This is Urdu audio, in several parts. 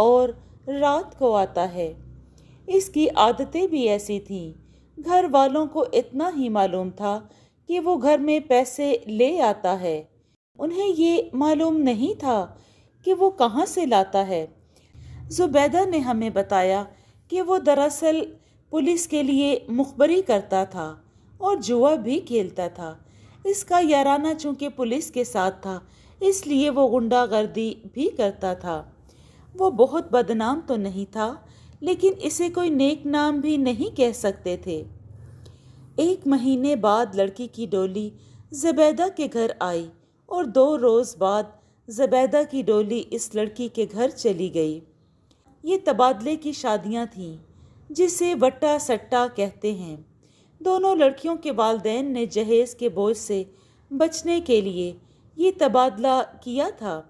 اور رات کو آتا ہے۔ اس کی عادتیں بھی ایسی تھیں۔ گھر والوں کو اتنا ہی معلوم تھا کہ وہ گھر میں پیسے لے آتا ہے، انہیں یہ معلوم نہیں تھا کہ وہ کہاں سے لاتا ہے۔ زبیدہ نے ہمیں بتایا کہ وہ دراصل پولیس کے لیے مخبری کرتا تھا اور جوا بھی کھیلتا تھا۔ اس کا یارانہ چونکہ پولیس کے ساتھ تھا، اس لیے وہ غنڈہ گردی بھی کرتا تھا۔ وہ بہت بدنام تو نہیں تھا، لیکن اسے کوئی نیک نام بھی نہیں کہہ سکتے تھے۔ 1 مہینے بعد لڑکی کی ڈولی زبیدہ کے گھر آئی اور 2 روز بعد زبیدہ کی ڈولی اس لڑکی کے گھر چلی گئی۔ یہ تبادلے کی شادیاں تھیں، جسے وٹا سٹا کہتے ہیں۔ دونوں لڑکیوں کے والدین نے جہیز کے بوجھ سے بچنے کے لیے یہ تبادلہ کیا تھا،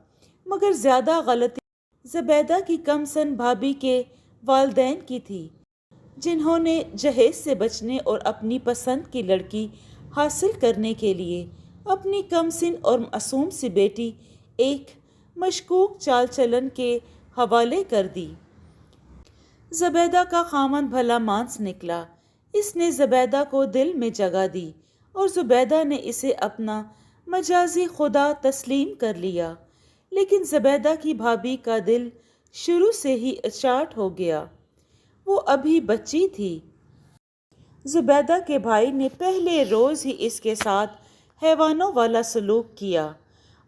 مگر زیادہ غلطی زبیدہ کی کم سن بھابھی کے والدین کی تھی، جنہوں نے جہیز سے بچنے اور اپنی پسند کی لڑکی حاصل کرنے کے لیے اپنی کم سن اور معصوم سی بیٹی ایک مشکوک چال چلن کے حوالے کر دی۔ زبیدہ کا خامند بھلا مانس نکلا۔ اس نے زبیدہ کو دل میں جگہ دی اور زبیدہ نے اسے اپنا مجازی خدا تسلیم کر لیا، لیکن زبیدہ کی بھابھی کا دل شروع سے ہی اچاٹ ہو گیا۔ وہ ابھی بچی تھی۔ زبیدہ کے بھائی نے پہلے روز ہی اس کے ساتھ حیوانوں والا سلوک کیا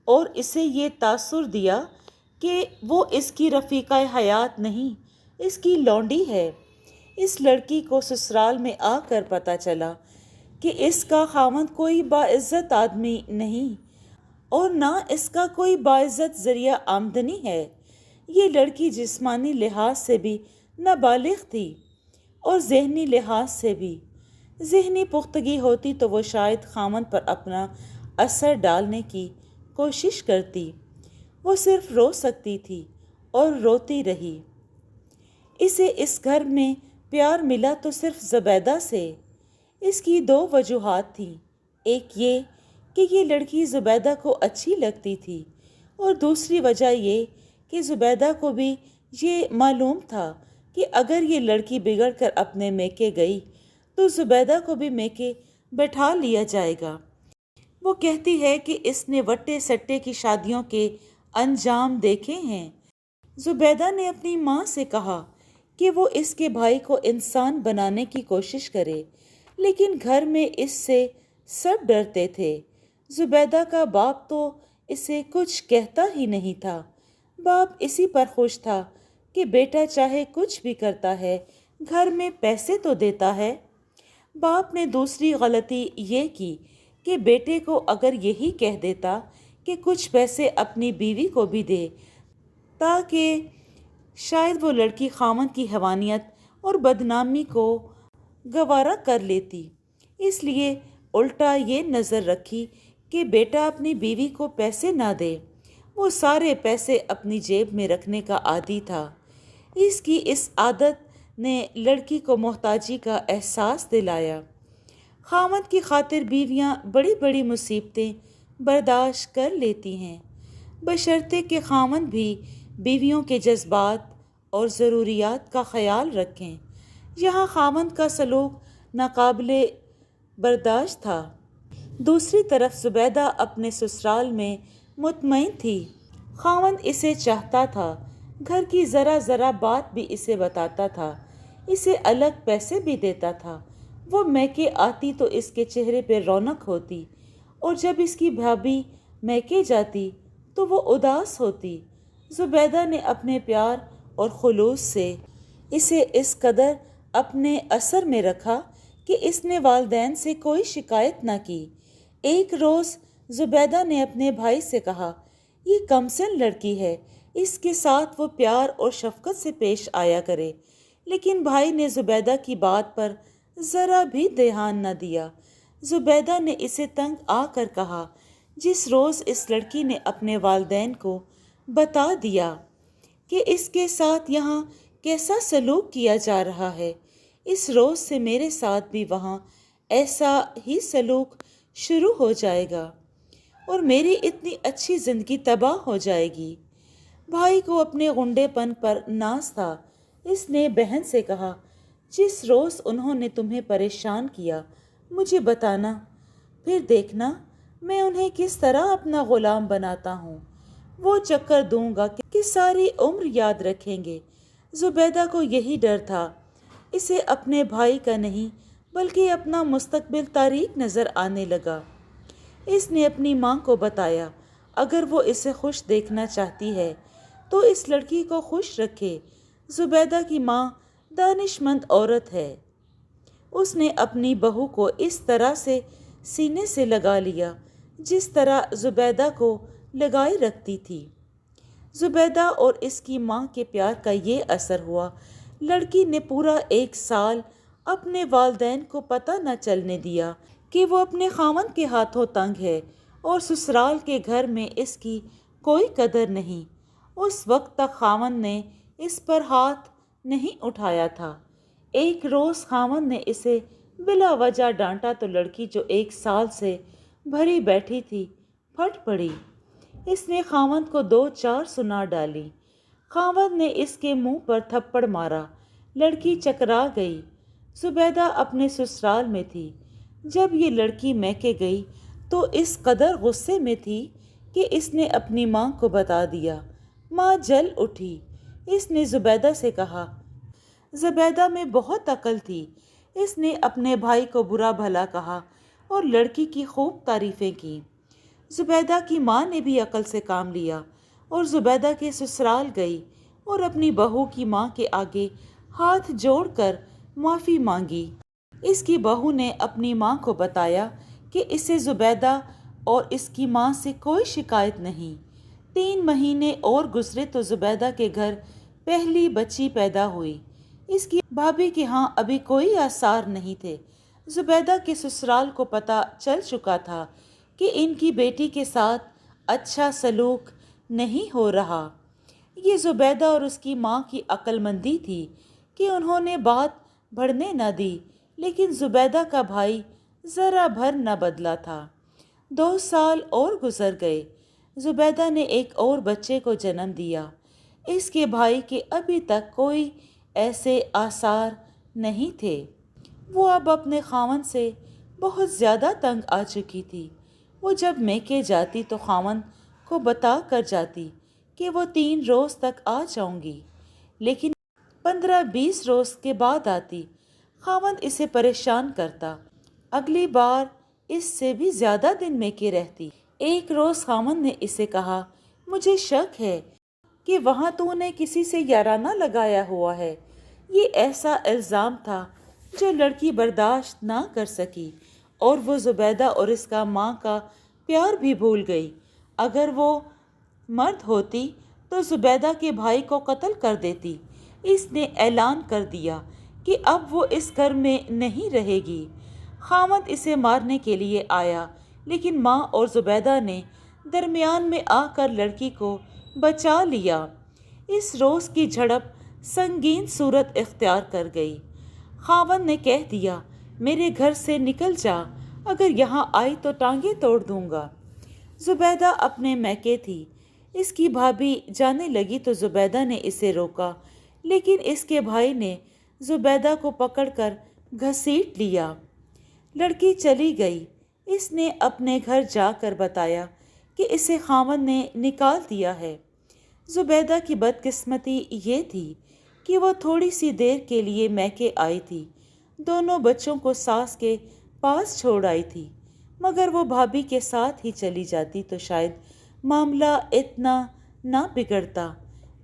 اور اسے یہ تاثر دیا کہ وہ اس کی رفیقہ حیات نہیں، اس کی لونڈی ہے۔ اس لڑکی کو سسرال میں آ کر پتہ چلا کہ اس کا خاوند کوئی باعزت آدمی نہیں اور نہ اس کا کوئی باعزت ذریعہ آمدنی ہے۔ یہ لڑکی جسمانی لحاظ سے بھی نابالغ تھی اور ذہنی لحاظ سے بھی۔ ذہنی پختگی ہوتی تو وہ شاید خاوند پر اپنا اثر ڈالنے کی کوشش کرتی۔ وہ صرف رو سکتی تھی اور روتی رہی۔ اسے اس گھر میں پیار ملا تو صرف زبیدہ سے۔ اس کی 2 وجوہات تھیں، ایک یہ کہ یہ لڑکی زبیدہ کو اچھی لگتی تھی اور دوسری وجہ یہ کہ زبیدہ کو بھی یہ معلوم تھا کہ اگر یہ لڑکی بگڑ کر اپنے میکے گئی تو زبیدہ کو بھی میکے بٹھا لیا جائے گا۔ وہ کہتی ہے کہ اس نے وٹے سٹے کی شادیوں کے انجام دیکھے ہیں۔ زبیدہ نے اپنی ماں سے کہا کہ وہ اس کے بھائی کو انسان بنانے کی کوشش کرے، لیکن گھر میں اس سے سب ڈرتے تھے۔ زبیدہ کا باپ تو اسے کچھ کہتا ہی نہیں تھا۔ باپ اسی پر خوش تھا کہ بیٹا چاہے کچھ بھی کرتا ہے، گھر میں پیسے تو دیتا ہے۔ باپ نے دوسری غلطی یہ کی کہ بیٹے کو اگر یہی کہہ دیتا کہ کچھ پیسے اپنی بیوی کو بھی دے تاکہ شاید وہ لڑکی خاوند کی حیوانیت اور بدنامی کو گوارا کر لیتی، اس لیے الٹا یہ نظر رکھی کہ بیٹا اپنی بیوی کو پیسے نہ دے۔ وہ سارے پیسے اپنی جیب میں رکھنے کا عادی تھا۔ اس کی اس عادت نے لڑکی کو محتاجی کا احساس دلایا۔ خاوند کی خاطر بیویاں بڑی بڑی مصیبتیں برداشت کر لیتی ہیں، بشرطے کہ خاوند بھی بیویوں کے جذبات اور ضروریات کا خیال رکھیں۔ یہاں خاوند کا سلوک ناقابل برداشت تھا۔ دوسری طرف زبیدہ اپنے سسرال میں مطمئن تھی۔ خاوند اسے چاہتا تھا، گھر کی ذرا ذرا بات بھی اسے بتاتا تھا، اسے الگ پیسے بھی دیتا تھا۔ وہ میکے آتی تو اس کے چہرے پہ رونق ہوتی اور جب اس کی بھابھی میکے جاتی تو وہ اداس ہوتی۔ زبیدہ نے اپنے پیار اور خلوص سے اسے اس قدر اپنے اثر میں رکھا کہ اس نے والدین سے کوئی شکایت نہ کی۔ ایک روز زبیدہ نے اپنے بھائی سے کہا، یہ کمسن لڑکی ہے، اس کے ساتھ وہ پیار اور شفقت سے پیش آیا کرے، لیکن بھائی نے زبیدہ کی بات پر ذرا بھی دھیان نہ دیا۔ زبیدہ نے اسے تنگ آ کر کہا، جس روز اس لڑکی نے اپنے والدین کو بتا دیا کہ اس کے ساتھ یہاں کیسا سلوک کیا جا رہا ہے، اس روز سے میرے ساتھ بھی وہاں ایسا ہی سلوک شروع ہو جائے گا اور میری اتنی اچھی زندگی تباہ ہو جائے گی۔ بھائی کو اپنے غنڈے پن پر ناز تھا۔ اس نے بہن سے کہا، جس روز انہوں نے تمہیں پریشان کیا مجھے بتانا، پھر دیکھنا میں انہیں کس طرح اپنا غلام بناتا ہوں۔ وہ چکر دوں گا کہ ساری عمر یاد رکھیں گے۔ زبیدہ کو یہی ڈر تھا، اسے اپنے بھائی کا نہیں بلکہ اپنا مستقبل تاریک نظر آنے لگا۔ اس نے اپنی ماں کو بتایا، اگر وہ اسے خوش دیکھنا چاہتی ہے تو اس لڑکی کو خوش رکھے۔ زبیدہ کی ماں دانش مند عورت ہے۔ اس نے اپنی بہو کو اس طرح سے سینے سے لگا لیا جس طرح زبیدہ کو لگائے رکھتی تھی۔ زبیدہ اور اس کی ماں کے پیار کا یہ اثر ہوا، لڑکی نے پورا 1 سال اپنے والدین کو پتہ نہ چلنے دیا کہ وہ اپنے خاوند کے ہاتھوں تنگ ہے اور سسرال کے گھر میں اس کی کوئی قدر نہیں۔ اس وقت تک خاوند نے اس پر ہاتھ نہیں اٹھایا تھا۔ ایک روز خاوند نے اسے بلا وجہ ڈانٹا تو لڑکی جو 1 سال سے بھری بیٹھی تھی پھٹ پڑی۔ اس نے خاوند کو 2-4 سنا ڈالی۔ خاوند نے اس کے منہ پر تھپڑ مارا، لڑکی چکرا گئی۔ زبیدہ اپنے سسرال میں تھی۔ جب یہ لڑکی میکے گئی تو اس قدر غصے میں تھی کہ اس نے اپنی ماں کو بتا دیا۔ ماں جل اٹھی۔ اس نے زبیدہ سے کہا، زبیدہ میں بہت عقل تھی۔ اس نے اپنے بھائی کو برا بھلا کہا اور لڑکی کی خوب تعریفیں کی۔ زبیدہ کی ماں نے بھی عقل سے کام لیا اور زبیدہ کے سسرال گئی اور اپنی بہو کی ماں کے آگے ہاتھ جوڑ کر معافی مانگی۔ اس کی بہو نے اپنی ماں کو بتایا کہ اسے زبیدہ اور اس کی ماں سے کوئی شکایت نہیں۔ 3 مہینے اور گزرے تو زبیدہ کے گھر پہلی بچی پیدا ہوئی۔ اس کی بھابھی کے ہاں ابھی کوئی آثار نہیں تھے۔ زبیدہ کے سسرال کو پتہ چل چکا تھا کہ ان کی بیٹی کے ساتھ اچھا سلوک نہیں ہو رہا۔ یہ زبیدہ اور اس کی ماں کی عقل مندی تھی کہ انہوں نے بات بڑھنے نہ دی، لیکن زبیدہ کا بھائی ذرا بھر نہ بدلا تھا۔ 2 سال اور گزر گئے۔ زبیدہ نے ایک اور بچے کو جنم دیا۔ اس کے بھائی کے ابھی تک کوئی ایسے آثار نہیں تھے۔ وہ اب اپنے خاوند سے بہت زیادہ تنگ آ چکی تھی۔ وہ جب میکے جاتی تو خاوند کو بتا کر جاتی کہ وہ 3 روز تک آ جاؤں گی، لیکن 15-20 روز کے بعد آتی۔ خاوند اسے پریشان کرتا، اگلی بار اس سے بھی زیادہ دن میکے رہتی۔ ایک روز خاوند نے اسے کہا، مجھے شک ہے کہ وہاں تو نے کسی سے یارانہ لگایا ہوا ہے۔ یہ ایسا الزام تھا جو لڑکی برداشت نہ کر سکی اور وہ زبیدہ اور اس کا ماں کا پیار بھی بھول گئی۔ اگر وہ مرد ہوتی تو زبیدہ کے بھائی کو قتل کر دیتی۔ اس نے اعلان کر دیا کہ اب وہ اس گھر میں نہیں رہے گی۔ خاوند اسے مارنے کے لیے آیا، لیکن ماں اور زبیدہ نے درمیان میں آ کر لڑکی کو بچا لیا۔ اس روز کی جھڑپ سنگین صورت اختیار کر گئی۔ خاوند نے کہہ دیا، میرے گھر سے نکل جا، اگر یہاں آئی تو ٹانگیں توڑ دوں گا۔ زبیدہ اپنے میکے تھی۔ اس کی بھابھی جانے لگی تو زبیدہ نے اسے روکا، لیکن اس کے بھائی نے زبیدہ کو پکڑ کر گھسیٹ لیا۔ لڑکی چلی گئی۔ اس نے اپنے گھر جا کر بتایا کہ اسے خاوند نے نکال دیا ہے۔ زبیدہ کی بدقسمتی یہ تھی کہ وہ تھوڑی سی دیر کے لیے میکے آئی تھی۔ دونوں بچوں کو ساس کے پاس چھوڑ آئی تھی، مگر وہ بھابھی کے ساتھ ہی چلی جاتی تو شاید معاملہ اتنا نہ بگڑتا۔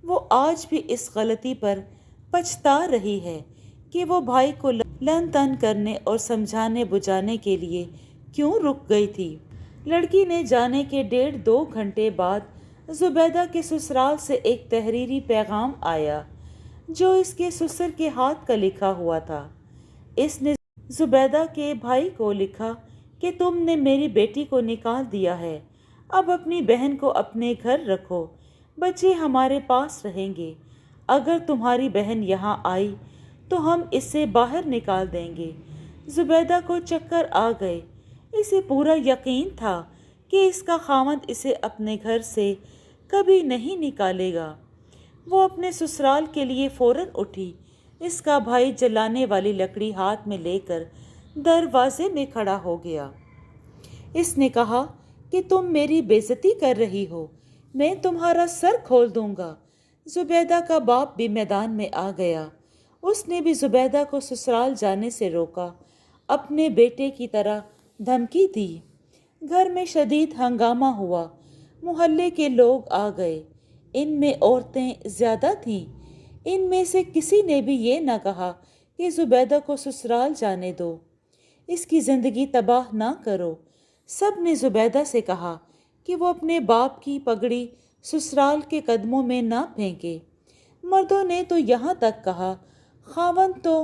وہ آج بھی اس غلطی پر پچھتا رہی ہے کہ وہ بھائی کو لن تن کرنے اور سمجھانے بجھانے کے لیے کیوں رک گئی تھی۔ لڑکی نے جانے کے 1.5-2 گھنٹے بعد زبیدہ کے سسرال سے ایک تحریری پیغام آیا جو اس کے سسر کے ہاتھ کا لکھا ہوا تھا۔ اس نے زبیدہ کے بھائی کو لکھا کہ تم نے میری بیٹی کو نکال دیا ہے، اب اپنی بہن کو اپنے گھر رکھو، بچے ہمارے پاس رہیں گے۔ اگر تمہاری بہن یہاں آئی تو ہم اسے باہر نکال دیں گے۔ زبیدہ کو چکر آ گئے۔ اسے پورا یقین تھا کہ اس کا خاوند اسے اپنے گھر سے کبھی نہیں نکالے گا۔ وہ اپنے سسرال کے لیے فوراً اٹھی۔ اس کا بھائی جلانے والی لکڑی ہاتھ میں لے کر دروازے میں کھڑا ہو گیا۔ اس نے کہا کہ تم میری بے عزتی کر رہی ہو، میں تمہارا سر کھول دوں گا۔ زبیدہ کا باپ بھی میدان میں آ گیا۔ اس نے بھی زبیدہ کو سسرال جانے سے روکا، اپنے بیٹے کی طرح دھمکی دی۔ گھر میں شدید ہنگامہ ہوا، محلے کے لوگ آ گئے۔ ان میں عورتیں زیادہ تھیں۔ ان میں سے کسی نے بھی یہ نہ کہا کہ زبیدہ کو سسرال جانے دو، اس کی زندگی تباہ نہ کرو۔ سب نے زبیدہ سے کہا کہ وہ اپنے باپ کی پگڑی سسرال کے قدموں میں نہ پھینکے۔ مردوں نے تو یہاں تک کہا خاوند تو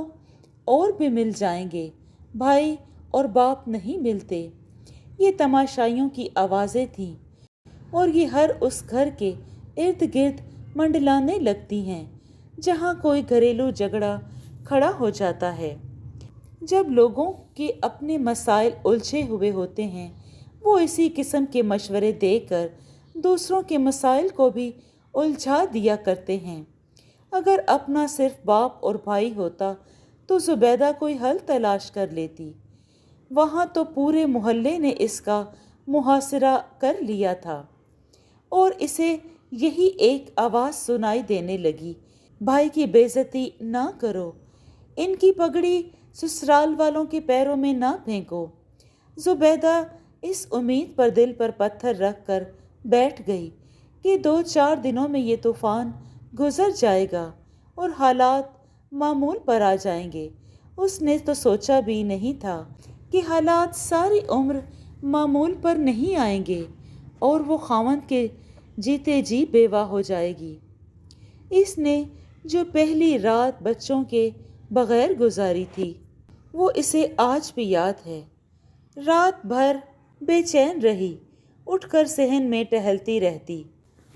اور بھی مل جائیں گے، بھائی اور باپ نہیں ملتے۔ یہ تماشائیوں کی آوازیں تھیں اور یہ ہر اس گھر کے ارد گرد منڈلانے لگتی ہیں جہاں کوئی گھریلو جھگڑا کھڑا ہو جاتا ہے۔ جب لوگوں کے اپنے مسائل الجھے ہوئے ہوتے ہیں، وہ اسی قسم کے مشورے دے کر دوسروں کے مسائل کو بھی الجھا دیا کرتے ہیں۔ اگر اپنا صرف باپ اور بھائی ہوتا تو زبیدہ کوئی حل تلاش کر لیتی۔ وہاں تو پورے محلے نے اس کا محاصرہ کر لیا تھا اور اسے یہی ایک آواز سنائی دینے لگی، بھائی کی بے عزتی نہ کرو، ان کی پگڑی سسرال والوں کے پیروں میں نہ پھینکو۔ زبیدہ اس امید پر دل پر پتھر رکھ کر بیٹھ گئی کہ 2-4 دنوں میں یہ طوفان گزر جائے گا اور حالات معمول پر آ جائیں گے۔ اس نے تو سوچا بھی نہیں تھا کہ حالات ساری عمر معمول پر نہیں آئیں گے اور وہ خاوند کے جیتے جی بیوہ ہو جائے گی۔ اس نے جو پہلی رات بچوں کے بغیر گزاری تھی وہ اسے آج بھی یاد ہے۔ رات بھر بے چین رہی، اٹھ کر صحن میں ٹہلتی رہتی،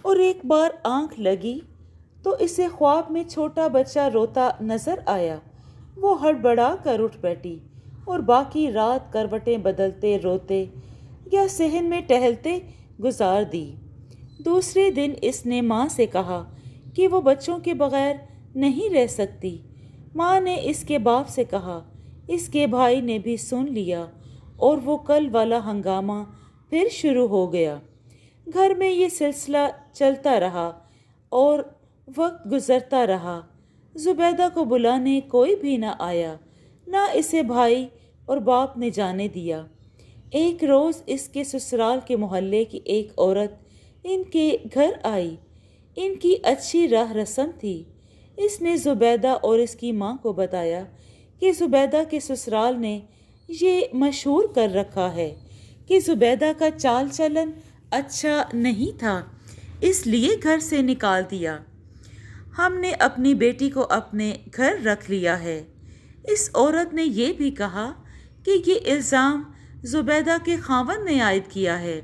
اور ایک بار آنکھ لگی تو اسے خواب میں چھوٹا بچہ روتا نظر آیا۔ وہ ہڑبڑا کر اٹھ بیٹھی اور باقی رات کروٹیں بدلتے روتے یا صحن میں ٹہلتے گزار دی۔ دوسرے دن اس نے ماں سے کہا کہ وہ بچوں کے بغیر نہیں رہ سکتی۔ ماں نے اس کے باپ سے کہا، اس کے بھائی نے بھی سن لیا اور وہ کل والا ہنگامہ پھر شروع ہو گیا۔ گھر میں یہ سلسلہ چلتا رہا اور وقت گزرتا رہا۔ زبیدہ کو بلانے کوئی بھی نہ آیا، نہ اسے بھائی اور باپ نے جانے دیا۔ ایک روز اس کے سسرال کے محلے کی ایک عورت ان کے گھر آئی۔ ان کی اچھی راہ رسم تھی۔ اس نے زبیدہ اور اس کی ماں کو بتایا کہ زبیدہ کے سسرال نے یہ مشہور کر رکھا ہے کہ زبیدہ کا چال چلن اچھا نہیں تھا، اس لیے گھر سے نکال دیا۔ ہم نے اپنی بیٹی کو اپنے گھر رکھ لیا ہے۔ اس عورت نے یہ بھی کہا کہ یہ الزام زبیدہ کے خاوند نے عائد کیا ہے۔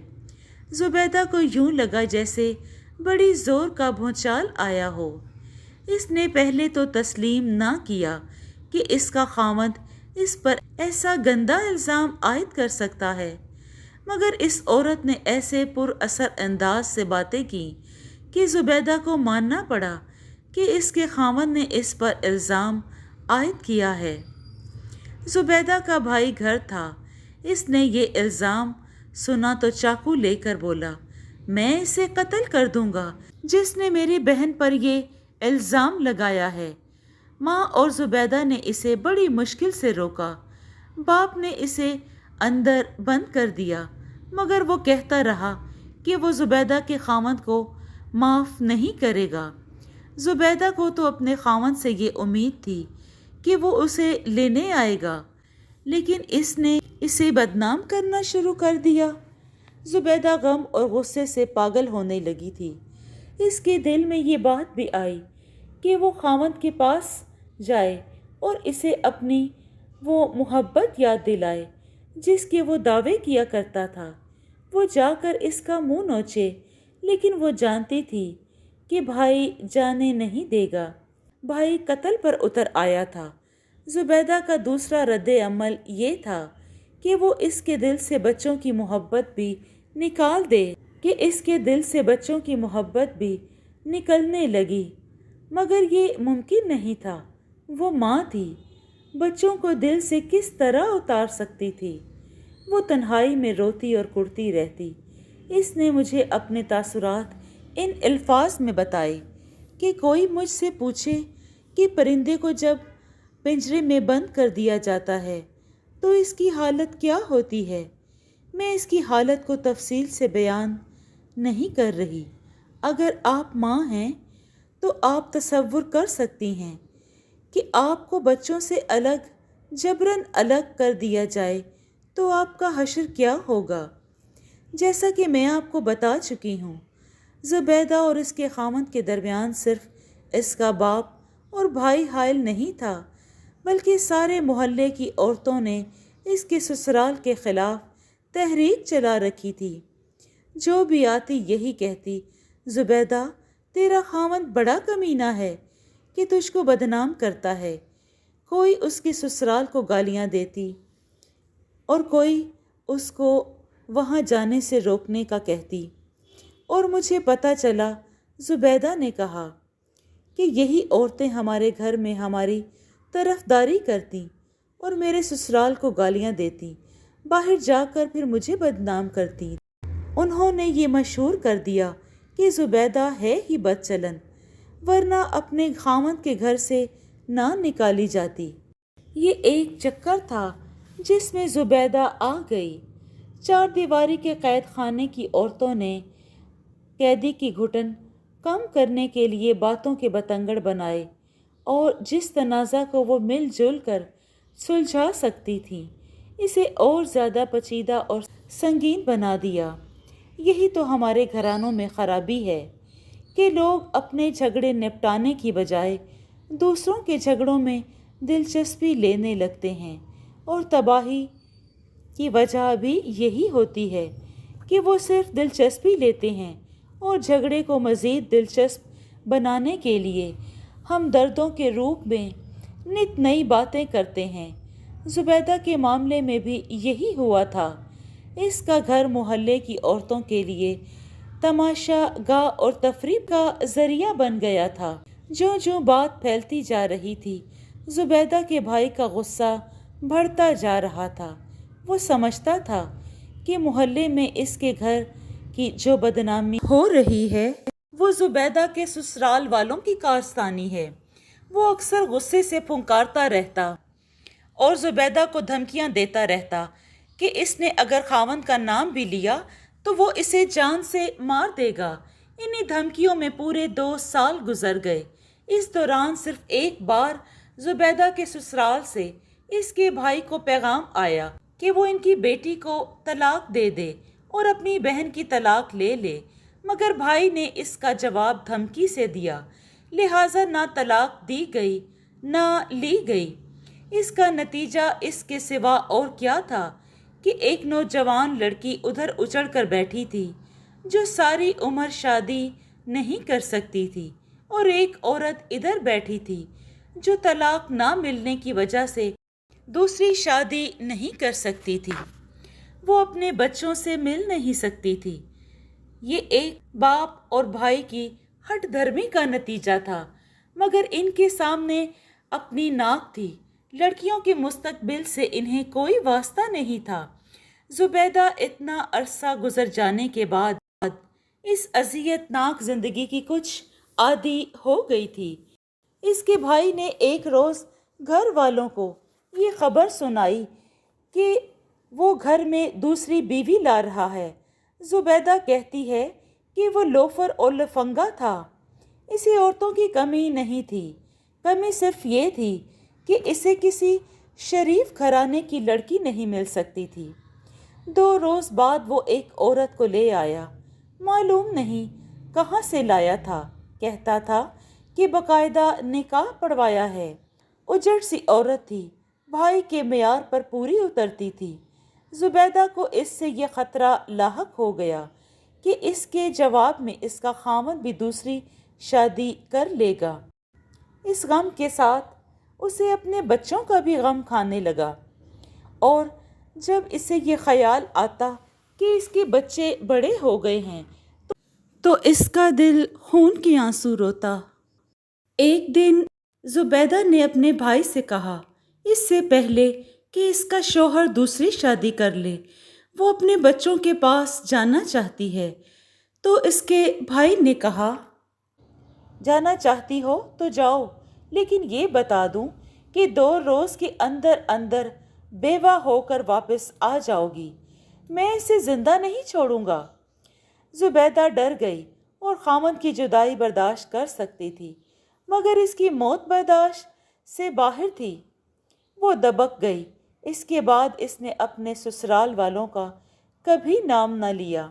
زبیدہ کو یوں لگا جیسے بڑی زور کا بھونچال آیا ہو۔ اس نے پہلے تو تسلیم نہ کیا کہ اس کا خاوند اس پر ایسا گندا الزام عائد کر سکتا ہے، مگر اس عورت نے ایسے پر اثر انداز سے باتیں کی کہ زبیدہ کو ماننا پڑا کہ اس کے خاوند نے اس پر الزام عائد کیا ہے۔ زبیدہ کا بھائی گھر تھا۔ اس نے یہ الزام سنا تو چاقو لے کر بولا، میں اسے قتل کر دوں گا جس نے میری بہن پر یہ الزام لگایا ہے۔ ماں اور زبیدہ نے اسے بڑی مشکل سے روکا۔ باپ نے اسے اندر بند کر دیا، مگر وہ کہتا رہا کہ وہ زبیدہ کے خاوند کو معاف نہیں کرے گا۔ زبیدہ کو تو اپنے خاوند سے یہ امید تھی کہ وہ اسے لینے آئے گا، لیکن اس نے اسے بدنام کرنا شروع کر دیا۔ زبیدہ غم اور غصے سے پاگل ہونے لگی تھی۔ اس کے دل میں یہ بات بھی آئی کہ وہ خاوند کے پاس جائے اور اسے اپنی وہ محبت یاد دلائے جس کے وہ دعوے کیا کرتا تھا۔ وہ جا کر اس کا منہ نوچے، لیکن وہ جانتی تھی کہ بھائی جانے نہیں دے گا۔ بھائی قتل پر اتر آیا تھا۔ زبیدہ کا دوسرا رد عمل یہ تھا کہ وہ اس کے دل سے بچوں کی محبت بھی نکال دے کہ اس کے دل سے بچوں کی محبت بھی نکلنے لگی، مگر یہ ممکن نہیں تھا۔ وہ ماں تھی، بچوں کو دل سے کس طرح اتار سکتی تھی؟ وہ تنہائی میں روتی اور کڑتی رہتی۔ اس نے مجھے اپنے تاثرات ان الفاظ میں بتائے کہ کوئی مجھ سے پوچھے کہ پرندے کو جب پنجرے میں بند کر دیا جاتا ہے تو اس کی حالت کیا ہوتی ہے؟ میں اس کی حالت کو تفصیل سے بیان نہیں کر رہی۔ اگر آپ ماں ہیں تو آپ تصور کر سکتی ہیں کہ آپ کو بچوں سے جبراً الگ کر دیا جائے تو آپ کا حشر کیا ہوگا۔ جیسا کہ میں آپ کو بتا چکی ہوں، زبیدہ اور اس کے خاوند کے درمیان صرف اس کا باپ اور بھائی حائل نہیں تھا، بلکہ سارے محلے کی عورتوں نے اس کے سسرال کے خلاف تحریک چلا رکھی تھی۔ جو بھی آتی یہی کہتی، زبیدہ تیرا خاوند بڑا کمینہ ہے کہ تجھ کو بدنام کرتا ہے۔ کوئی اس کے سسرال کو گالیاں دیتی اور کوئی اس کو وہاں جانے سے روکنے کا کہتی، اور مجھے پتہ چلا، زبیدہ نے کہا، کہ یہی عورتیں ہمارے گھر میں ہماری طرفداری کرتی اور میرے سسرال کو گالیاں دیتی، باہر جا کر پھر مجھے بدنام کرتی۔ انہوں نے یہ مشہور کر دیا کہ زبیدہ ہے ہی بد چلن، ورنہ اپنے خاوند کے گھر سے نہ نکالی جاتی۔ یہ ایک چکر تھا جس میں زبیدہ آ گئی۔ چار دیواری کے قید خانے کی عورتوں نے قیدی کی گھٹن کم کرنے کے لیے باتوں کے بتنگڑ بنائے اور جس تنازع کو وہ مل جل کر سلجھا سکتی تھیں، اسے اور زیادہ پیچیدہ اور سنگین بنا دیا۔ یہی تو ہمارے گھرانوں میں خرابی ہے کہ لوگ اپنے جھگڑے نپٹانے کی بجائے دوسروں کے جھگڑوں میں دلچسپی لینے لگتے ہیں، اور تباہی کی وجہ بھی یہی ہوتی ہے کہ وہ صرف دلچسپی لیتے ہیں، اور جھگڑے کو مزید دلچسپ بنانے کے لیے ہمدردوں کے روپ میں نت نئی باتیں کرتے ہیں۔ زبیدہ کے معاملے میں بھی یہی ہوا تھا۔ اس کا گھر محلے کی عورتوں کے لیے تماشا گاہ اور تفریح کا ذریعہ بن گیا تھا۔ جو بات پھیلتی جا رہی تھی، زبیدہ کے بھائی کا غصہ بڑھتا جا رہا تھا۔ وہ سمجھتا تھا کہ محلے میں اس کے گھر کی جو بدنامی ہو رہی ہے وہ زبیدہ کے سسرال والوں کی کارستانی ہے۔ وہ اکثر غصے سے پھنکارتا رہتا اور زبیدہ کو دھمکیاں دیتا رہتا کہ اس نے اگر خاوند کا نام بھی لیا تو وہ اسے جان سے مار دے گا۔ انہی دھمکیوں میں پورے 2 سال گزر گئے۔ اس دوران صرف ایک بار زبیدہ کے سسرال سے اس کے بھائی کو پیغام آیا کہ وہ ان کی بیٹی کو طلاق دے دے اور اپنی بہن کی طلاق لے لے، مگر بھائی نے اس کا جواب دھمکی سے دیا، لہٰذا نہ طلاق دی گئی نہ لی گئی۔ اس کا نتیجہ اس کے سوا اور کیا تھا کہ ایک نوجوان لڑکی ادھر اچڑ کر بیٹھی تھی جو ساری عمر شادی نہیں کر سکتی تھی، اور ایک عورت ادھر بیٹھی تھی جو طلاق نہ ملنے کی وجہ سے دوسری شادی نہیں کر سکتی تھی۔ وہ اپنے بچوں سے مل نہیں سکتی تھی۔ یہ ایک باپ اور بھائی کی ہٹ دھرمی کا نتیجہ تھا، مگر ان کے سامنے اپنی ناک تھی۔ لڑکیوں کے مستقبل سے انہیں کوئی واسطہ نہیں تھا۔ زبیدہ اتنا عرصہ گزر جانے کے بعد اس اذیت ناک زندگی کی کچھ عادی ہو گئی تھی۔ اس کے بھائی نے ایک روز گھر والوں کو یہ خبر سنائی کہ وہ گھر میں دوسری بیوی لا رہا ہے۔ زبیدہ کہتی ہے کہ وہ لوفر اور لفنگا تھا۔ اسے عورتوں کی کمی نہیں تھی، کمی صرف یہ تھی کہ اسے کسی شریف گھرانے کی لڑکی نہیں مل سکتی تھی۔ 2 روز بعد وہ ایک عورت کو لے آیا، معلوم نہیں کہاں سے لایا تھا، کہتا تھا کہ باقاعدہ نکاح پڑھوایا ہے۔ اجڑ سی عورت تھی، بھائی کے معیار پر پوری اترتی تھی۔ زبیدہ کو اس سے یہ خطرہ لاحق ہو گیا کہ اس کے جواب میں اس کا خاوند بھی دوسری شادی کر لے گا۔ اس غم کے ساتھ اسے اپنے بچوں کا بھی غم کھانے لگا، اور جب اسے یہ خیال آتا کہ اس کے بچے بڑے ہو گئے ہیں تو اس کا دل خون کے آنسو روتا۔ ایک دن زبیدہ نے اپنے بھائی سے کہا، اس سے پہلے کہ اس کا شوہر دوسری شادی کر لے وہ اپنے بچوں کے پاس جانا چاہتی ہے۔ تو اس کے بھائی نے کہا، جانا چاہتی ہو تو جاؤ، لیکن یہ بتا دوں کہ 2 روز کے اندر اندر بیوہ ہو کر واپس آ جاؤ گی، میں اسے زندہ نہیں چھوڑوں گا۔ زبیدہ ڈر گئی اور خاوند کی جدائی برداشت کر سکتی تھی، مگر اس کی موت برداشت سے باہر تھی۔ وہ دبک گئی۔ اس کے بعد اس نے اپنے سسرال والوں کا کبھی نام نہ لیا،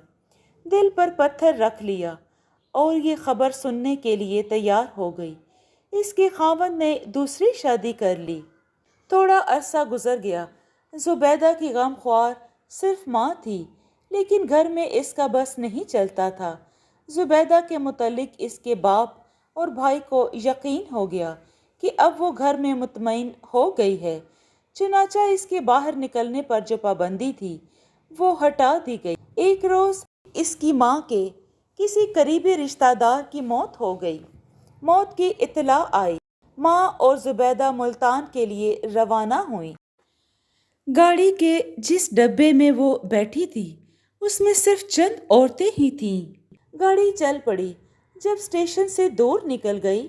دل پر پتھر رکھ لیا اور یہ خبر سننے کے لیے تیار ہو گئی۔ اس کے خاوند نے دوسری شادی کر لی۔ تھوڑا عرصہ گزر گیا۔ زبیدہ کی غم خوار صرف ماں تھی، لیکن گھر میں اس کا بس نہیں چلتا تھا۔ زبیدہ کے متعلق اس کے باپ اور بھائی کو یقین ہو گیا کہ اب وہ گھر میں مطمئن ہو گئی ہے، چنانچہ اس کے باہر نکلنے پر جو پابندی تھی وہ ہٹا دی گئی۔ ایک روز اس کی ماں کے کسی قریبی رشتہ دار کی موت ہو گئی۔ موت کی اطلاع آئی۔ ماں اور زبیدہ ملتان کے لیے روانہ ہوئیں۔ گاڑی کے جس ڈبے میں وہ بیٹھی تھی اس میں صرف چند عورتیں ہی تھیں۔ گاڑی چل پڑی۔ جب اسٹیشن سے دور نکل گئی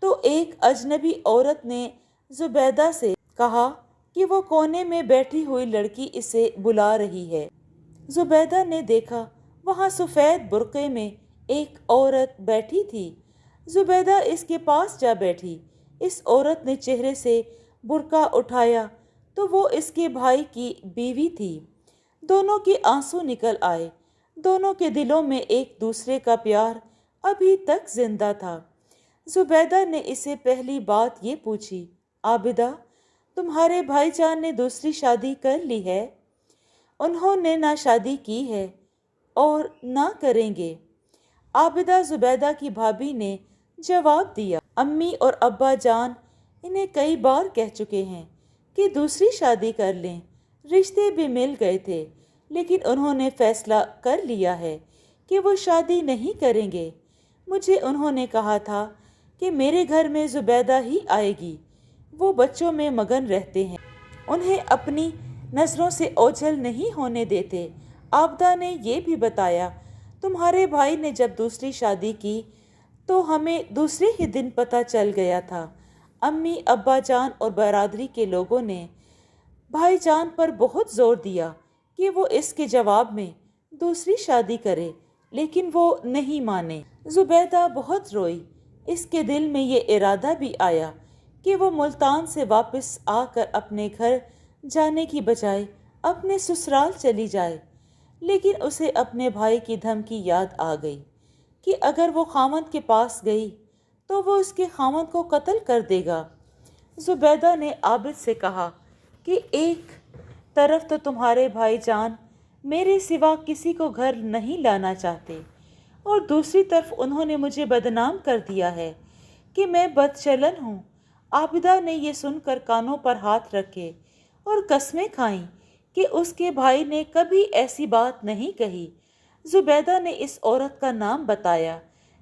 تو ایک اجنبی عورت نے زبیدہ سے کہا کہ وہ کونے میں بیٹھی ہوئی لڑکی اسے بلا رہی ہے۔ زبیدہ نے دیکھا وہاں سفید برقعے میں ایک عورت بیٹھی تھی۔ زبیدہ اس کے پاس جا بیٹھی۔ اس عورت نے چہرے سے برقع اٹھایا تو وہ اس کے بھائی کی بیوی تھی۔ دونوں کے آنسو نکل آئے۔ دونوں کے دلوں میں ایک دوسرے کا پیار ابھی تک زندہ تھا۔ زبیدہ نے اسے پہلی بات یہ پوچھی، عابدہ، تمہارے بھائی جان نے دوسری شادی کر لی ہے؟ انہوں نے نہ شادی کی ہے اور نہ کریں گے، عابدہ زبیدہ کی بھابھی نے جواب دیا۔ امی اور ابا جان انہیں کئی بار کہہ چکے ہیں کہ دوسری شادی کر لیں، رشتے بھی مل گئے تھے، لیکن انہوں نے فیصلہ کر لیا ہے کہ وہ شادی نہیں کریں گے۔ مجھے انہوں نے کہا تھا کہ میرے گھر میں زبیدہ ہی آئے گی، وہ بچوں میں مگن رہتے ہیں، انہیں اپنی نظروں سے اوجھل نہیں ہونے دیتے۔ عابدہ نے یہ بھی بتایا، تمہارے بھائی نے جب دوسری شادی کی تو ہمیں دوسرے ہی دن پتہ چل گیا تھا۔ امی ابا جان اور برادری کے لوگوں نے بھائی جان پر بہت زور دیا کہ وہ اس کے جواب میں دوسری شادی کرے، لیکن وہ نہیں مانے۔ زبیدہ بہت روئی۔ اس کے دل میں یہ ارادہ بھی آیا کہ وہ ملتان سے واپس آ کر اپنے گھر جانے کی بجائے اپنے سسرال چلی جائے، لیکن اسے اپنے بھائی کی دھمکی یاد آ گئی کہ اگر وہ خاوند کے پاس گئی تو وہ اس کے خاوند کو قتل کر دے گا۔ زبیدہ نے عابد سے کہا کہ ایک طرف تو تمہارے بھائی جان میرے سوا کسی کو گھر نہیں لانا چاہتے، اور دوسری طرف انہوں نے مجھے بدنام کر دیا ہے کہ میں بدچلن ہوں۔ عابدہ نے یہ سن کر کانوں پر ہاتھ رکھے اور قسمیں کھائیں کہ اس کے بھائی نے کبھی ایسی بات نہیں کہی۔ زبیدہ نے اس عورت کا نام بتایا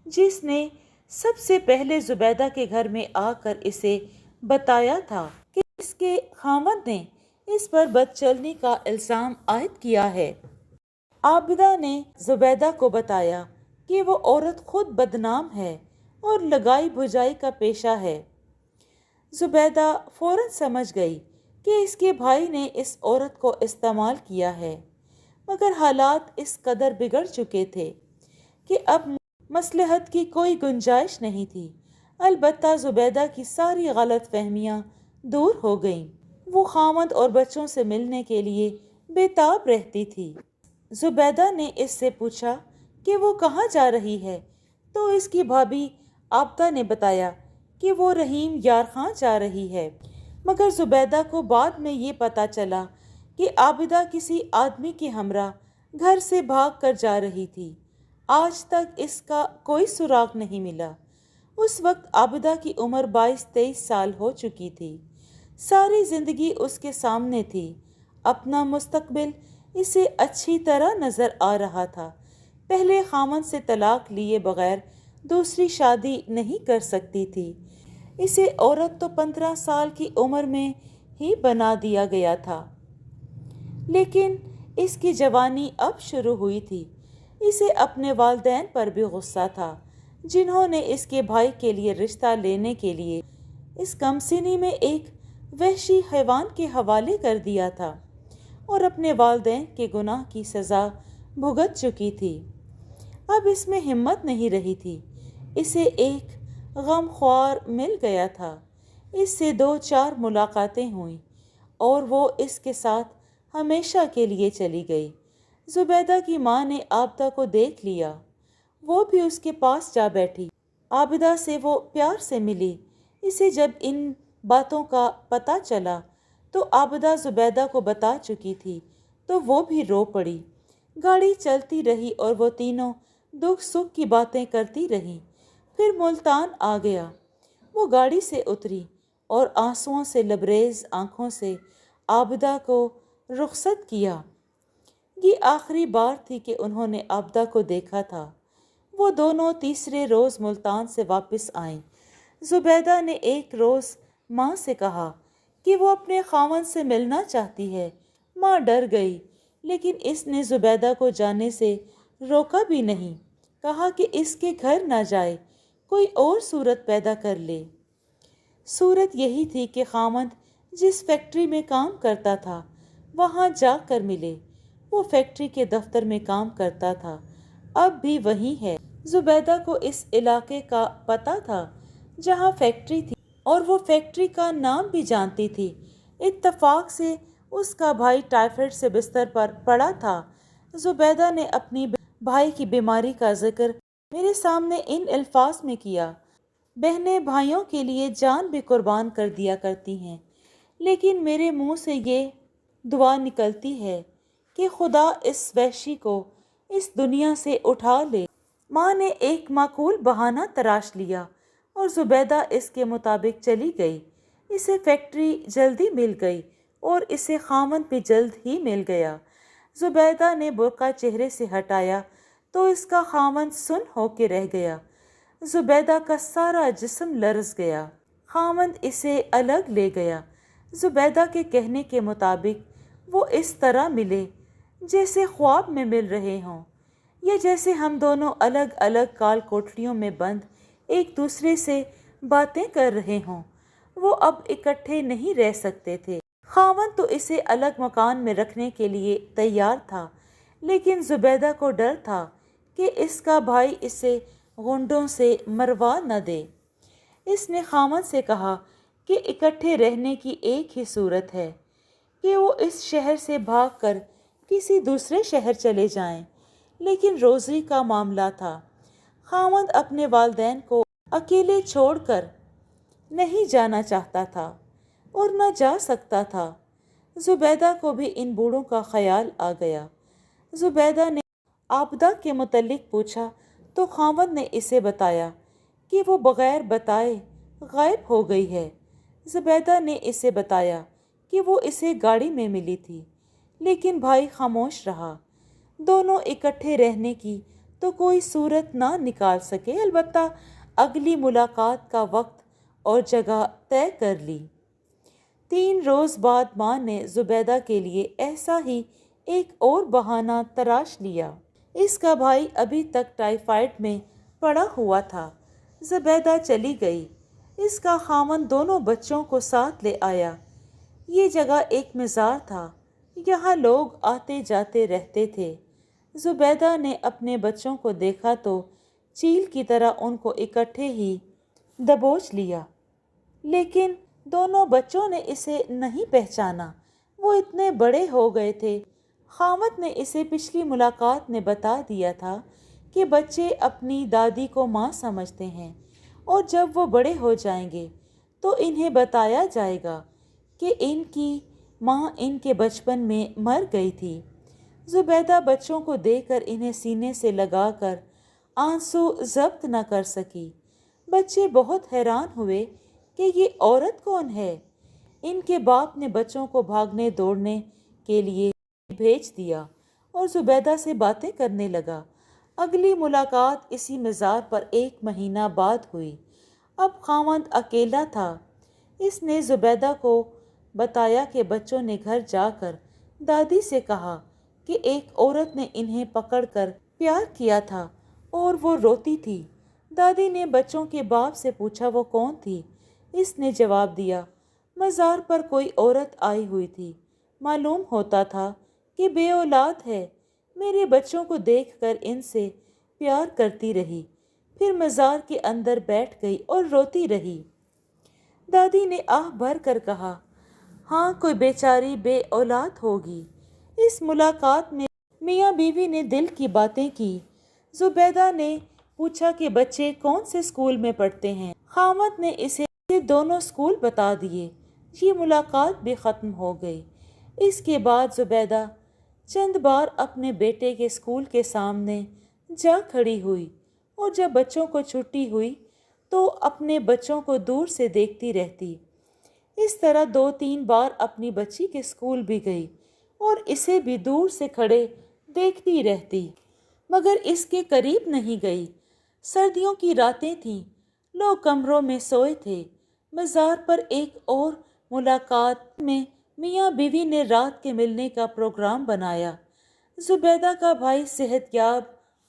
جس نے سب سے پہلے زبیدہ کے گھر میں آ کر اسے بتایا تھا کہ اس کے خاوند نے اس پر بدچلنی کا الزام عائد کیا ہے۔ عابدہ نے زبیدہ کو بتایا کہ وہ عورت خود بدنام ہے اور لگائی بجھائی کا پیشہ ہے۔ زبیدہ فوراً سمجھ گئی کہ اس کے بھائی نے اس عورت کو استعمال کیا ہے، مگر حالات اس قدر بگڑ چکے تھے کہ اب مصلحت کی کوئی گنجائش نہیں تھی۔ البتہ زبیدہ کی ساری غلط فہمیاں دور ہو گئیں۔ وہ خاوند اور بچوں سے ملنے کے لیے بے تاب رہتی تھی۔ زبیدہ نے اس سے پوچھا کہ وہ کہاں جا رہی ہے تو اس کی بھابھی عابدہ نے بتایا کہ وہ رحیم یار خاں جا رہی ہے، مگر زبیدہ کو بعد میں یہ پتہ چلا کہ عابدہ کسی آدمی کے ہمراہ گھر سے بھاگ کر جا رہی تھی۔ آج تک اس کا کوئی سراغ نہیں ملا۔ اس وقت عابدہ کی عمر 22-23 سال ہو چکی تھی۔ ساری زندگی اس کے سامنے تھی۔ اپنا مستقبل اسے اچھی طرح نظر آ رہا تھا پہلے خاوند سے طلاق لیے بغیر دوسری شادی نہیں کر سکتی تھی۔ اسے عورت تو 15 سال کی عمر میں ہی بنا دیا گیا تھا، لیکن اس کی جوانی اب شروع ہوئی تھی۔ اسے اپنے والدین پر بھی غصہ تھا، جنہوں نے اس کے بھائی کے لیے رشتہ لینے کے لیے اس کمسنی میں ایک وحشی حیوان کے حوالے کر دیا تھا اور اپنے والدین کے گناہ کی سزا بھگت چکی تھی۔ اب اس میں ہمت نہیں رہی تھی۔ اسے ایک غم خوار مل گیا تھا۔ اس سے 2-4 ملاقاتیں ہوئیں اور وہ اس کے ساتھ ہمیشہ کے لیے چلی گئی۔ زبیدہ کی ماں نے عابدہ کو دیکھ لیا۔ وہ بھی اس کے پاس جا بیٹھی۔ عابدہ سے وہ پیار سے ملی۔ اسے جب ان باتوں کا پتہ چلا تو عابدہ زبیدہ کو بتا چکی تھی، تو وہ بھی رو پڑی۔ گاڑی چلتی رہی اور وہ تینوں دکھ سکھ کی باتیں کرتی رہیں۔ پھر ملتان آ گیا۔ وہ گاڑی سے اتری اور آنسوؤں سے لبریز آنکھوں سے عابدہ کو رخصت کیا۔ یہ آخری بار تھی کہ انہوں نے عابدہ کو دیکھا تھا۔ وہ دونوں تیسرے روز ملتان سے واپس آئیں۔ زبیدہ نے ایک روز ماں سے کہا کہ وہ اپنے خاوند سے ملنا چاہتی ہے۔ ماں ڈر گئی، لیکن اس نے زبیدہ کو جانے سے روکا بھی نہیں۔ کہا کہ اس کے گھر نہ جائے، کوئی اور صورت پیدا کر لے۔ صورت یہی تھی کہ خاوند جس فیکٹری میں کام کرتا تھا وہاں جا کر ملے۔ وہ فیکٹری کے دفتر میں کام کرتا تھا، اب بھی وہیں ہے۔ زبیدہ کو اس علاقے کا پتہ تھا جہاں فیکٹری تھی، اور وہ فیکٹری کا نام بھی جانتی تھی۔ اتفاق سے اس کا بھائی ٹائیفائڈ سے بستر پر پڑا تھا۔ زبیدہ نے اپنی بھائی کی بیماری کا ذکر میرے سامنے ان الفاظ میں کیا: بہنیں بھائیوں کے لیے جان بھی قربان کر دیا کرتی ہیں، لیکن میرے منہ سے یہ دعا نکلتی ہے کہ خدا اس وحشی کو اس دنیا سے اٹھا لے۔ ماں نے ایک معقول بہانہ تراش لیا اور زبیدہ اس کے مطابق چلی گئی۔ اسے فیکٹری جلدی مل گئی اور اسے خاوند بھی جلد ہی مل گیا۔ زبیدہ نے برقع چہرے سے ہٹایا تو اس کا خاوند سن ہو کے رہ گیا۔ زبیدہ کا سارا جسم لرز گیا۔ خاوند اسے الگ لے گیا۔ زبیدہ کے کہنے کے مطابق وہ اس طرح ملے جیسے خواب میں مل رہے ہوں، یا جیسے ہم دونوں الگ الگ کال کوٹڑیوں میں بند ایک دوسرے سے باتیں کر رہے ہوں۔ وہ اب اکٹھے نہیں رہ سکتے تھے۔ خاوند تو اسے الگ مکان میں رکھنے کے لیے تیار تھا، لیکن زبیدہ کو ڈر تھا کہ اس کا بھائی اسے غنڈوں سے مروا نہ دے۔ اس نے خاوند سے کہا کہ اکٹھے رہنے کی ایک ہی صورت ہے کہ وہ اس شہر سے بھاگ کر کسی دوسرے شہر چلے جائیں، لیکن روزی کا معاملہ تھا۔ خاوند اپنے والدین کو اکیلے چھوڑ کر نہیں جانا چاہتا تھا اور نہ جا سکتا تھا۔ زبیدہ کو بھی ان بوڑھوں کا خیال آ گیا۔ زبیدہ نے عابدہ کے متعلق پوچھا تو خاوند نے اسے بتایا کہ وہ بغیر بتائے غائب ہو گئی ہے۔ زبیدہ نے اسے بتایا کہ وہ اسے گاڑی میں ملی تھی، لیکن بھائی خاموش رہا۔ دونوں اکٹھے رہنے کی تو کوئی صورت نہ نکال سکے، البتہ اگلی ملاقات کا وقت اور جگہ طے کر لی۔ 3 روز بعد ماں نے زبیدہ کے لیے ایسا ہی ایک اور بہانہ تراش لیا۔ اس کا بھائی ابھی تک ٹائیفائڈ میں پڑا ہوا تھا۔ زبیدہ چلی گئی۔ اس کا خاوند دونوں بچوں کو ساتھ لے آیا۔ یہ جگہ ایک مزار تھا، یہاں لوگ آتے جاتے رہتے تھے۔ زبیدہ نے اپنے بچوں کو دیکھا تو چیل کی طرح ان کو اکٹھے ہی دبوچ لیا، لیکن دونوں بچوں نے اسے نہیں پہچانا، وہ اتنے بڑے ہو گئے تھے۔ خاوند نے اسے پچھلی ملاقات میں بتا دیا تھا کہ بچے اپنی دادی کو ماں سمجھتے ہیں، اور جب وہ بڑے ہو جائیں گے تو انہیں بتایا جائے گا کہ ان کی ماں ان کے بچپن میں مر گئی تھی۔ زبیدہ بچوں کو دیکھ کر انہیں سینے سے لگا کر آنسو ضبط نہ کر سکی۔ بچے بہت حیران ہوئے کہ یہ عورت کون ہے۔ ان کے باپ نے بچوں کو بھاگنے دوڑنے کے لیے بھیج دیا اور زبیدہ سے باتیں کرنے لگا۔ اگلی ملاقات اسی مزار پر 1 مہینہ بعد ہوئی۔ اب خاوند اکیلا تھا۔ اس نے زبیدہ کو بتایا کہ بچوں نے گھر جا کر دادی سے کہا کہ ایک عورت نے انہیں پکڑ کر پیار کیا تھا اور وہ روتی تھی۔ دادی نے بچوں کے باپ سے پوچھا وہ کون تھی۔ اس نے جواب دیا، مزار پر کوئی عورت آئی ہوئی تھی، معلوم ہوتا تھا کہ بے اولاد ہے۔ میرے بچوں کو دیکھ کر ان سے پیار کرتی رہی، پھر مزار کے اندر بیٹھ گئی اور روتی رہی۔ دادی نے آہ بھر کر کہا، ہاں کوئی بیچاری بے اولاد ہوگی۔ اس ملاقات میں میاں بیوی نے دل کی باتیں کی۔ زبیدہ نے پوچھا کہ بچے کون سے اسکول میں پڑھتے ہیں۔ خاوند نے اسے دونوں اسکول بتا دیے۔ یہ ملاقات بھی ختم ہو گئی۔ اس کے بعد زبیدہ چند بار اپنے بیٹے کے اسکول کے سامنے جا کھڑی ہوئی اور جب بچوں کو چھٹی ہوئی تو اپنے بچوں کو دور سے دیکھتی رہتی۔ اس طرح 2-3 بار اپنی بچی کے اسکول بھی گئی اور اسے بھی دور سے کھڑے دیکھتی رہتی، مگر اس کے قریب نہیں گئی۔ سردیوں کی راتیں تھیں، لوگ کمروں میں سوئے تھے۔ مزار پر ایک اور ملاقات میں میاں بیوی نے رات کے ملنے کا پروگرام بنایا۔ زبیدہ کا بھائی صحت یاب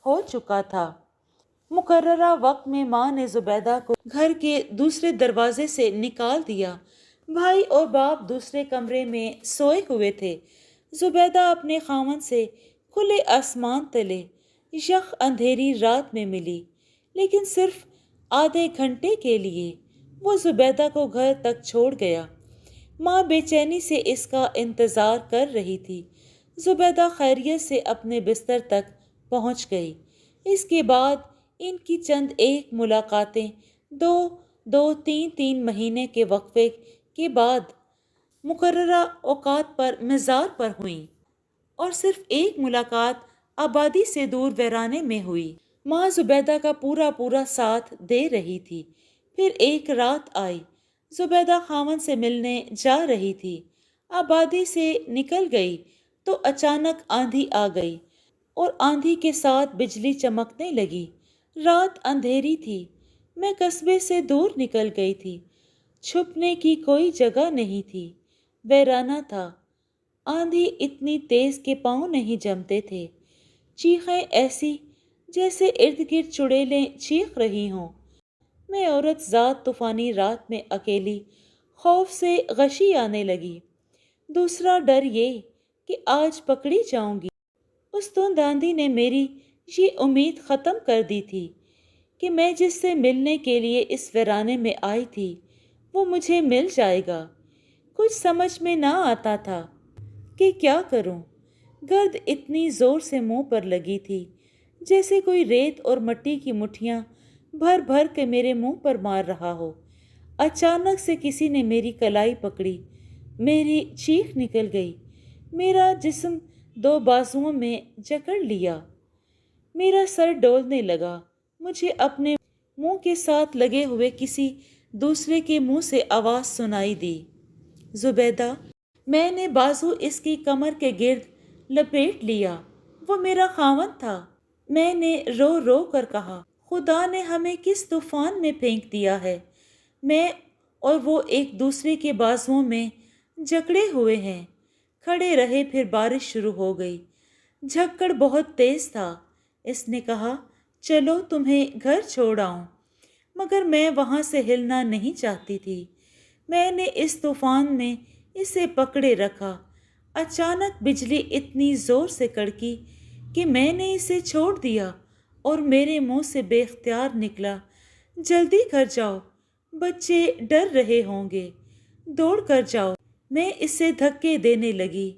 ہو چکا تھا۔ مقررہ وقت میں ماں نے زبیدہ کو گھر کے دوسرے دروازے سے نکال دیا۔ بھائی اور باپ دوسرے کمرے میں سوئے ہوئے تھے۔ زبیدہ اپنے خاوند سے کھلے آسمان تلے یخ اندھیری رات میں ملی، لیکن صرف آدھے گھنٹے کے لیے۔ وہ زبیدہ کو گھر تک چھوڑ گیا۔ ماں بے چینی سے اس کا انتظار کر رہی تھی۔ زبیدہ خیریت سے اپنے بستر تک پہنچ گئی۔ اس کے بعد ان کی چند ایک ملاقاتیں 2-3 مہینے کے وقفے کے بعد مقررہ اوقات پر مزار پر ہوئیں، اور صرف ایک ملاقات آبادی سے دور ویرانے میں ہوئی۔ ماں زبیدہ کا پورا ساتھ دے رہی تھی۔ پھر ایک رات آئی۔ زبیدہ خاوند سے ملنے جا رہی تھی۔ آبادی سے نکل گئی تو اچانک آندھی آ گئی اور آندھی کے ساتھ بجلی چمکنے لگی۔ رات اندھیری تھی۔ میں قصبے سے دور نکل گئی تھی۔ چھپنے کی کوئی جگہ نہیں تھی۔ ویرانہ تھا۔ آندھی اتنی تیز کہ پاؤں نہیں جمتے تھے۔ چیخیں ایسی جیسے ارد گرد چڑیلیں چیخ رہی ہوں۔ میں عورت ذات طوفانی رات میں اکیلی، خوف سے غشی آنے لگی۔ دوسرا ڈر یہ کہ آج پکڑی جاؤں گی۔ اس دھند آندھی نے میری یہ امید ختم کر دی تھی کہ میں جس سے ملنے کے لیے اس ویرانے میں آئی تھی وہ مجھے مل جائے گا۔ کچھ سمجھ میں نہ آتا تھا کہ کیا کروں۔ گرد اتنی زور سے منہ پر لگی تھی جیسے کوئی ریت اور مٹی کی مٹھیاں بھر بھر کے میرے منہ پر مار رہا ہو۔ اچانک سے کسی نے میری کلائی پکڑی، میری چیخ نکل گئی، میرا جسم 2 بازوؤں میں جکڑ لیا، میرا سر ڈولنے لگا۔ مجھے اپنے منہ کے ساتھ لگے ہوئے کسی دوسرے کے منہ سے آواز سنائی دی، زبیدہ۔ میں نے بازو اس کی کمر کے گرد لپیٹ لیا۔ وہ میرا خاوند تھا۔ میں نے رو رو کر کہا، خدا نے ہمیں کس طوفان میں پھینک دیا ہے۔ میں اور وہ ایک دوسرے کے بازوؤں میں جکڑے ہوئے ہیں۔ کھڑے رہے، پھر بارش شروع ہو گئی۔ جھکڑ بہت تیز تھا۔ اس نے کہا، چلو تمہیں گھر چھوڑ آؤں، مگر میں وہاں سے ہلنا نہیں چاہتی تھی۔ میں نے اس طوفان میں اسے پکڑے رکھا۔ اچانک بجلی اتنی زور سے کڑکی کہ میں نے اسے چھوڑ دیا اور میرے منہ سے بے اختیار نکلا، جلدی گھر جاؤ، بچے ڈر رہے ہوں گے، دوڑ کر جاؤ۔ میں اسے دھکے دینے لگی،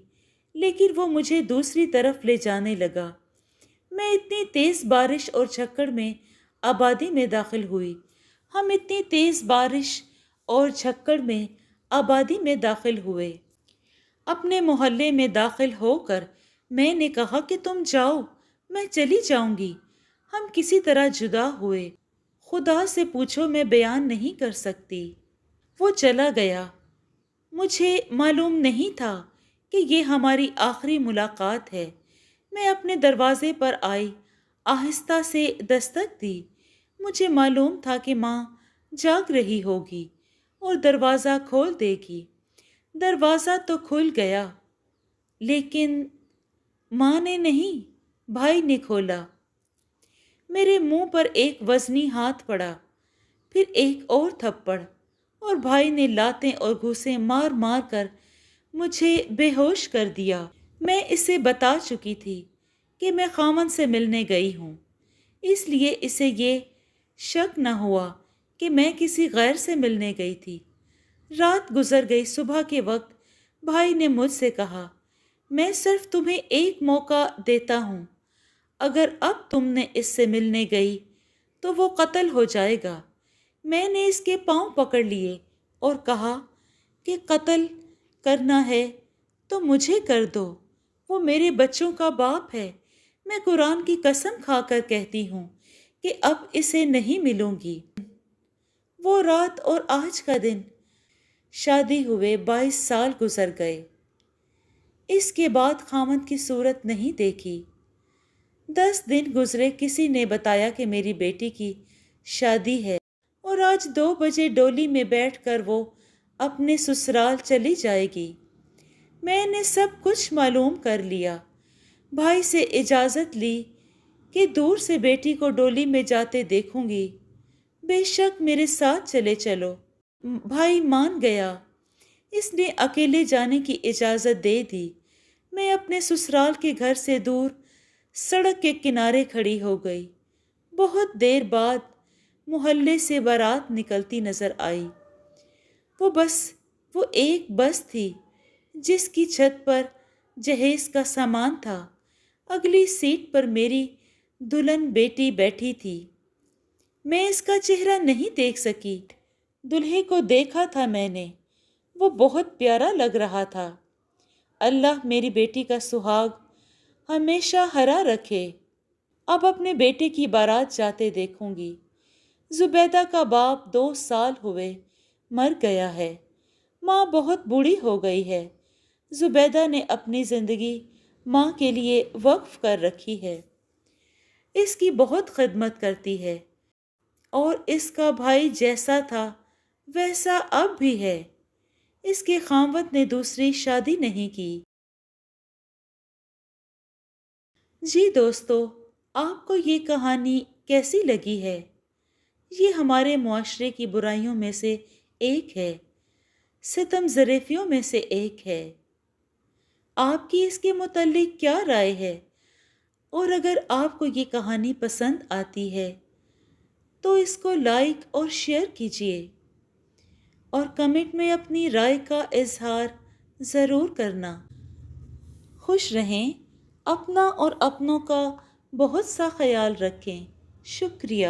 لیکن وہ مجھے دوسری طرف لے جانے لگا۔ میں اتنی تیز بارش اور جھکڑ میں آبادی میں داخل ہوئی۔ ہم اتنی تیز بارش اور جھکڑ میں آبادی میں داخل ہوئے۔ اپنے محلے میں داخل ہو کر میں نے کہا کہ تم جاؤ، میں چلی جاؤں گی۔ ہم کسی طرح جدا ہوئے۔ خدا سے پوچھو، میں بیان نہیں کر سکتی۔ وہ چلا گیا۔ مجھے معلوم نہیں تھا کہ یہ ہماری آخری ملاقات ہے۔ میں اپنے دروازے پر آئی۔ آہستہ سے دستک دی۔ مجھے معلوم تھا کہ ماں جاگ رہی ہوگی اور دروازہ کھول دے گی۔ دروازہ تو کھل گیا، لیکن ماں نے نہیں، بھائی نے کھولا۔ میرے منہ پر ایک وزنی ہاتھ پڑا، پھر ایک اور تھپڑ، اور بھائی نے لاتیں اور گھوسے مار مار کر مجھے بے ہوش کر دیا۔ میں اسے بتا چکی تھی کہ میں خاوند سے ملنے گئی ہوں، اس لیے اسے یہ شک نہ ہوا کہ میں کسی غیر سے ملنے گئی تھی۔ رات گزر گئی۔ صبح کے وقت بھائی نے مجھ سے کہا، میں صرف تمہیں ایک موقع دیتا ہوں، اگر اب تم نے اس سے ملنے گئی تو وہ قتل ہو جائے گا۔ میں نے اس کے پاؤں پکڑ لیے اور کہا کہ قتل کرنا ہے تو مجھے کر دو، وہ میرے بچوں کا باپ ہے۔ میں قرآن کی قسم کھا کر کہتی ہوں کہ اب اسے نہیں ملوں گی۔ وہ رات اور آج کا دن، شادی ہوئے 22 سال گزر گئے۔ اس کے بعد خاوند کی صورت نہیں دیکھی۔ 10 دن گزرے، کسی نے بتایا کہ میری بیٹی کی شادی ہے اور آج 2 بجے ڈولی میں بیٹھ کر وہ اپنے سسرال چلی جائے گی۔ میں نے سب کچھ معلوم کر لیا۔ بھائی سے اجازت لی کہ دور سے بیٹی کو ڈولی میں جاتے دیکھوں گی، بے شک میرے ساتھ چلے چلو۔ بھائی مان گیا۔ اس نے اکیلے جانے کی اجازت دے دی۔ میں اپنے سسرال کے گھر سے دور سڑک کے کنارے کھڑی ہو گئی۔ بہت دیر بعد محلے سے بارات نکلتی نظر آئی۔ وہ ایک بس تھی جس کی چھت پر جہیز کا سامان تھا۔ اگلی سیٹ پر میری دلہن بیٹی بیٹھی تھی۔ میں اس کا چہرہ نہیں دیکھ سکی۔ دلہے کو دیکھا تھا میں نے، وہ بہت پیارا لگ رہا تھا۔ اللہ میری بیٹی کا سہاگ ہمیشہ ہرا رکھے۔ اب اپنے بیٹے کی بارات جاتے دیکھوں گی۔ زبیدہ کا باپ 2 سال ہوئے مر گیا ہے۔ ماں بہت بوڑھی ہو گئی ہے۔ زبیدہ نے اپنی زندگی ماں کے لیے وقف کر رکھی ہے۔ اس کی بہت خدمت کرتی ہے اور اس کا بھائی جیسا تھا ویسا اب بھی ہے۔ اس کے خاوند نے دوسری شادی نہیں کی۔ جی دوستو، آپ کو یہ کہانی کیسی لگی ہے؟ یہ ہمارے معاشرے کی برائیوں میں سے ایک ہے، ستم ظریفیوں میں سے ایک ہے۔ آپ کی اس کے متعلق کیا رائے ہے؟ اور اگر آپ کو یہ کہانی پسند آتی ہے تو اس کو لائک اور شیئر کیجیے اور کمنٹ میں اپنی رائے کا اظہار ضرور کرنا۔ خوش رہیں، اپنا اور اپنوں کا بہت سا خیال رکھیں۔ شکریہ۔